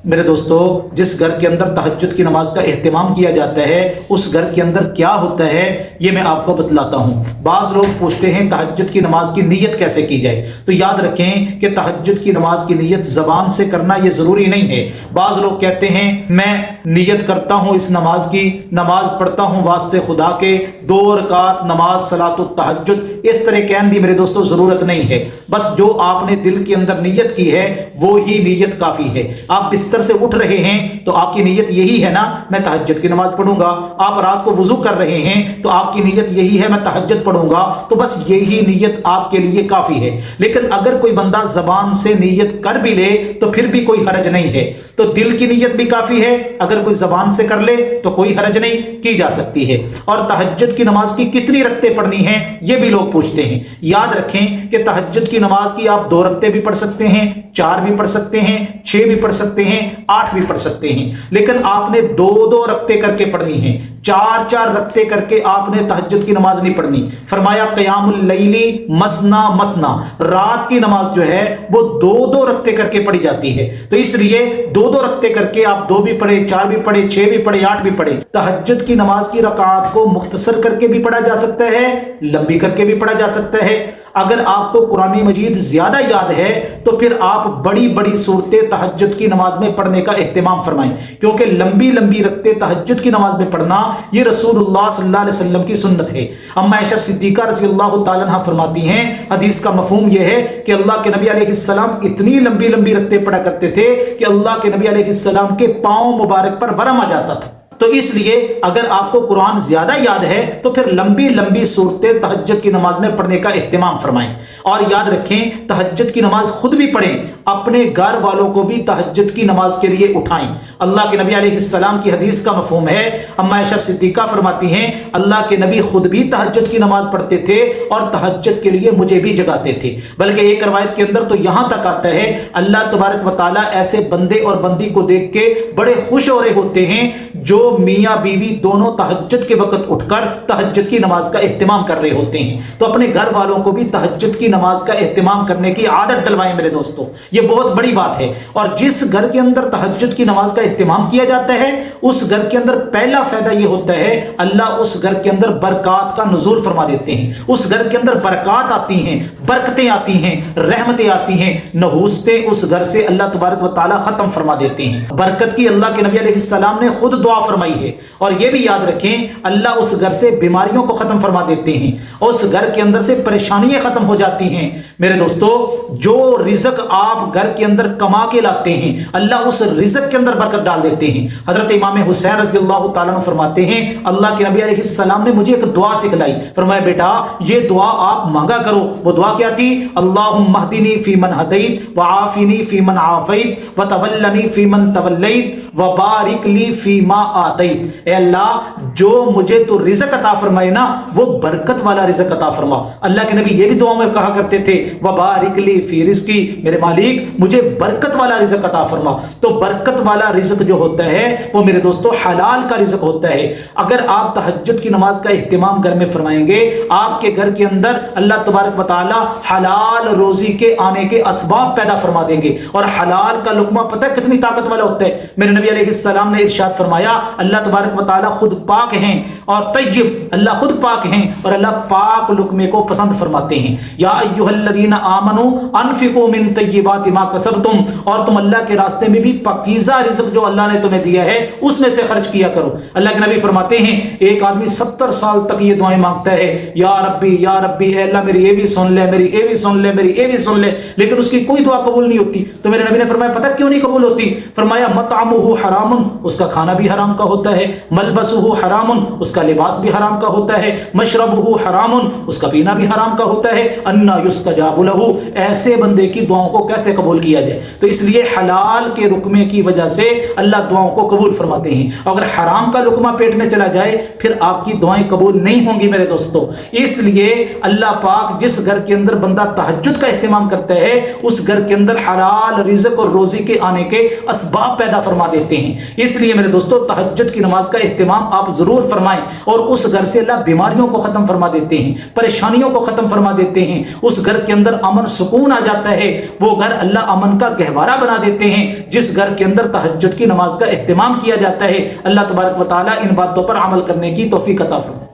मेरे दोस्तों, जिस घर के अंदर तहज्जुद की नमाज का एहतमाम किया जाता है उस घर के अंदर क्या होता है ये मैं आपको बतलाता हूँ। बाज़ लोग पूछते हैं तहज्जुद की नमाज की नीयत कैसे की जाए, तो याद रखें कि तहज्जुद की नमाज की नीयत ज़बान से करना ये ज़रूरी नहीं है। बाज़ लोग कहते हैं मैं नीयत करता हूँ इस नमाज की, नमाज पढ़ता हूँ वास्ते खुदा के, 2 रकात नमाज सलातुत तहज्जुद, इस तरह कहने की मेरे दोस्तों ज़रूरत नहीं है। बस जो आपने दिल के अंदर नीयत की है वो ही नीयत काफ़ी है। आप बिस्तर से उठ रहे हैं तो आपकी नीयत यही है ना, मैं तहज्जुद की नमाज पढ़ूंगा। आप रात को वुजू कर रहे हैं तो आपकी नीयत यही है, मैं तहज्जुद पढ़ूंगा। तो बस यही नीयत आपके लिए काफी है। लेकिन अगर कोई बंदा जबान से नीयत कर भी ले तो फिर भी कोई हरज नहीं है। तो दिल की नीयत भी काफी है, अगर कोई जबान से कर ले तो कोई हरज नहीं, की जा सकती है। और तहज्जुद की नमाज की कितनी रकतें पढ़नी है ये भी लोग पूछते हैं। याद रखें कि तहज्जुद की नमाज की आप 2 रकतें भी पढ़ सकते हैं, 4 भी पढ़ सकते हैं, 6 भी पढ़ सकते हैं, 8 भी पढ़ सकते हैं। लेकिन आपने 2-2 रकतें करके पढ़नी है, 4-4 रकतें करके आपने तहज्जुद की नमाज नहीं पढ़नी। फरमाया क़यामुल लैली मसना मसना, रात की नमाज जो है वो 2-2 रकतें करके पढ़ी जाती है। तो इसलिए 2-2 रकतें करके आप 2 भी पढ़े, 4 भी पढ़े, 6 भी पढ़े, 8 भी पढ़े। तहज्जुद की नमाज की रकात को मुख्तसर करके भी पढ़ा जा सकता है, लंबी करके भी पढ़ा जा सकता है। अगर आपको कुरान मजीद ज्यादा याद है तो फिर आप बड़ी बड़ी सूरतें तहज्जुद की नमाज में पढ़ने का एहतमाम फरमाएं, क्योंकि लंबी लंबी रकतें तहज्जुद की नमाज में पढ़ना ये रसूलुल्लाह सल्लल्लाहु अलैहि वसल्लम की सुन्नत है। अम्मा आयशा सिद्दीका रज़ियल्लाहु ताला अन्हा फरमाती हैं, हदीस का मफहूम यह है कि अल्लाह के नबी अलैहिस्सलाम इतनी लंबी लंबी रकतें पढ़ा करते थे कि अल्लाह के नबी अलैहिस्सलाम के पांव मुबारक पर वरम आ जाता था। तो इसलिए अगर आपको कुरान ज्यादा याद है तो फिर लंबी लंबी सूरतें तहज्जुद की नमाज में पढ़ने का एहतमाम फरमाएं। और याद रखें तहज्जुद की नमाज खुद भी पढ़ें, अपने घर वालों को भी तहज्जुद की नमाज के लिए उठाएं। अल्लाह के नबी अलैहिस्सलाम की हदीस का मफहूम है, अम्मा आयशा सिद्दीका फरमाती हैं अल्लाह के नबी खुद भी तहज्जुद की नमाज पढ़ते थे और तहज्जुद के लिए मुझे भी जगाते थे। बल्कि एक रवायत के अंदर तो यहां तक आता है अल्लाह तबारक व तआला ऐसे बंदे और बंदी को देख के बड़े खुश हो रहे होते हैं जो मियां बीवी दोनों तहज्जुद के वक्त उठकर तहज्जुद की नमाज का एहतमाम कर रहे होते हैं। तो अपने घर वालों को भी तहज्जुद की नमाज का एहतमाम करने की आदत डलवाएं मेरे दोस्तों, ये बहुत बड़ी बात है। और जिस घर के अंदर तहज्जुद की नमाज का एहतमाम किया जाता है उस घर के अंदर पहला फायदा ये होता है अल्लाह उस घर के अंदर बरकत का नुज़ूल फरमा देते हैं। उस घर के अंदर बरकत आती हैं, बरकतें आती हैं, रहमतें आती हैं, नहूसतें उस घर से अल्लाह तबारक व तआला खत्म फरमा देते हैं। बरकत की अल्लाह के नबी अलैहिस्सलाम ने खुद दुआ फरमाई है। और यह भी याद रखें अल्लाह उस घर से बीमारियों को खत्म फरमा देते हैं, उस घर के अंदर से परेशानियां खत्म हो जाती हैं। मेरे दोस्तों, जो रिज़्क आप घर के अंदर कमा के लाते हैं अल्लाह उस रिज़्क के अंदर बरकत डाल देते हैं। हजरत इमाम हुसैन रज़ियल्लाहु ताला अन्हु फरमाते हैं अल्लाह के नबी अलैहिस्सलाम ने मुझे एक दुआ सिखलाई। फरमाया बेटा ये दुआ आप मांगा करो। वो दुआ क्या थी? अल्लाहुम्मा हदीनी फीमन हदैत व आफिनी फीमन आफैत व तवल्लनी फीमन तवल्लैत व बारिक ली फीमा आतैत। ए अल्लाह जो मुझे तो रिज़्क अता फरमाए ना वो बरकत वाला रिज़्क अता फरमा। अल्लाह के नबी ये भी दुआ में कहा करते थे व बारिक ली फी रिज़्की, मेरे मालिक मुझे बरकत वाला रिज़्क अता फरमा। तो बरकत वाला रिज़्क जो होता है वो मेरे दोस्तों हलाल का रिज़्क होता है। अगर आप तहज्जुद की नमाज का इह्तिमाम घर में फरमाएंगे आपके घर के अंदर अल्लाह तबारक व तआला हलाल रोजी के आने के असबाब पैदा फरमा देंगे। और हलाल का लुकमा पता है कितनी ताकत वाला होता है? मेरे नबी अलैहिस्सलाम ने इरशाद फरमाया अल्लाह तबारक व तआला खुद पाक हैं और तय्यब, अल्लाह खुद पाक हैं और अल्लाह पाक लुकमे को पसंद फरमाते हैं। या अय्युहल्लज़ीना आमनू अनफिकू मिन तय्यिबाति मा कसबतुम, और तुम अल्लाह के रास्ते में भी पाकीज़ा रिज़्क जो अल्लाह ने तुम्हें दिया है उसमें से खर्च किया करो। अल्लाह के नबी फरमाते हैं एक आदमी 70 साल तक ये दुआएं मांगता है, या रब्बी ए अल्लाह मेरी ये भी सुन ले, मेरी ये भी सुन ले, मेरी ये भी सुन ले, लेकिन उसकी कोई दुआ कबूल नहीं होती। तो मेरे नबी ने फरमाया पता क्यों नहीं कबूल होती? फरमाया मतअमुहु हरामुन, उसका खाना भी हराम का होता है, मलबसुहु हरामुन, उसका लिबास भी हराम का होता है, मशरबुहु हरामुन, उसका पीना भी हराम का होता है, अन्ना युस्तजाबु लहु, ऐसे बंदे की दुआओं को कैसे कबूल किया जाए? तो इसलिए हलाल के रुकमे की वजह से अल्लाह दुआओं को कबूल फरमाते हैं। अगर हराम का लुकमा पेट में चला जाए फिर आपकी दुआएं कबूल नहीं होंगी मेरे दोस्तों। इसलिए अल्लाह पाक जिस घर के अंदर बंदा तहज्जुद का इह्तिमाम करता है उस घर के अंदर हलाल रिज़्क और रोजी के आने के असबाब पैदा फरमा देते हैं। इसलिए मेरे दोस्तों तहज्जुद तहज्जुद की नमाज का एहतमाम आप ज़रूर फरमाएं, और उस घर से अल्लाह बीमारियों को ख़त्म फरमा देते हैं, परेशानियों को ख़त्म फरमा देते हैं, उस घर के अंदर अमन सुकून आ जाता है। वो घर अल्लाह अमन का गहवारा बना देते हैं जिस घर के अंदर तहज्जुद की नमाज का एहतमाम किया जाता है। अल्लाह तबारक व तआला इन बातों पर अमल करने की तौफीक अता फरमाए।